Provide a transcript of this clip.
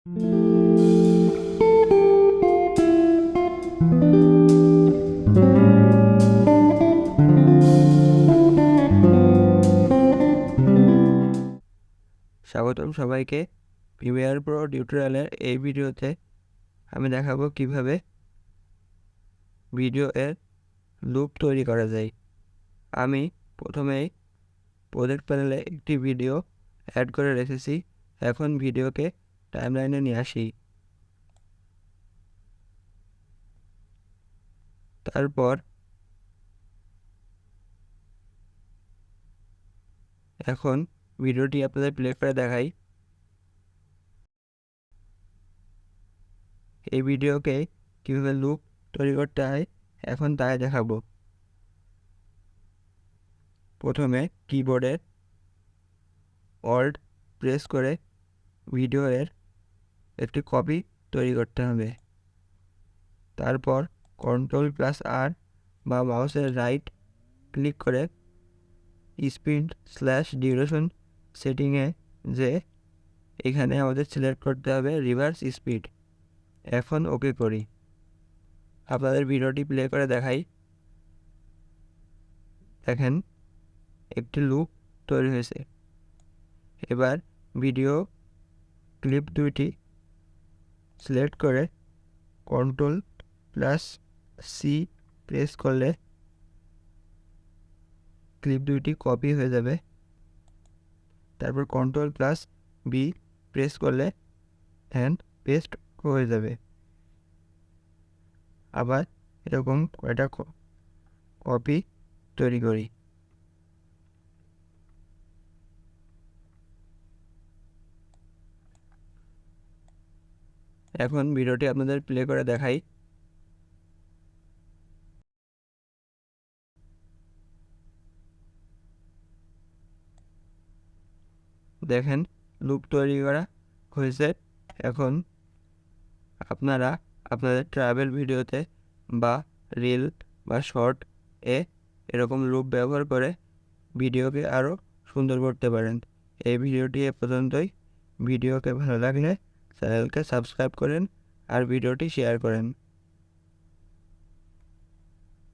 স্বাগতম সবাইকে Premiere Pro টিউটোরিয়ালের এই ভিডিওতে আমি দেখাবো কিভাবে ভিডিও এর লুপ তৈরি করা যায়। আমি প্রথমেই প্রজেক্ট প্যানেলে একটি ভিডিও অ্যাড করে রেখেছি। এখন ভিডিওকে টাইমলাইনে নিয়ে আসি। তারপর এখন ভিডিওটি আপনাদের প্লে করে দেখাই। এই ভিডিওকে কিভাবে লুপ তৈরি করতে হয় এখন তাই দেখাবো। প্রথমে কিবোর্ডের অল্ট প্রেস করে ভিডিওর একটি কপি তৈরি করতে হবে। তারপর Ctrl+R বা মাউসের রাইট ক্লিক করে স্পিড/ডিউরেশন সেটিংয়ে যে এখানে আমাদের সিলেক্ট করতে হবে রিভার্স স্পিড। এখন ওকে করি। আপনাদের ভিডিওটি প্লে করে দেখাই। দেখেন একটি লুপ তৈরি হয়েছে। এবার ভিডিও ক্লিপ দুইটি সিলেক্ট করে Ctrl+C প্রেস করলে ক্লিপ দুইটি কপি হয়ে যাবে। তারপর Ctrl+B প্রেস করলে অ্যান্ড পেস্ট হয়ে যাবে। আবার এরকম কয়টা কপি তৈরি করি। এখন ভিডিওটি আপনাদের প্লে করে দেখাই। দেখেন লুপ তৈরি করা হয়েছে। এখন আপনারা আপনাদের ট্রাভেল ভিডিওতে বা রিল বা শর্ট এরকম লুপ ব্যবহার করে ভিডিওকে আরও সুন্দর করতে পারেন। এই ভিডিওটি এ পর্যন্তই। ভিডিওকে ভালো লাগলে চ্যানেলকে সাবস্ক্রাইব করেন আর ভিডিওটি শেয়ার করেন।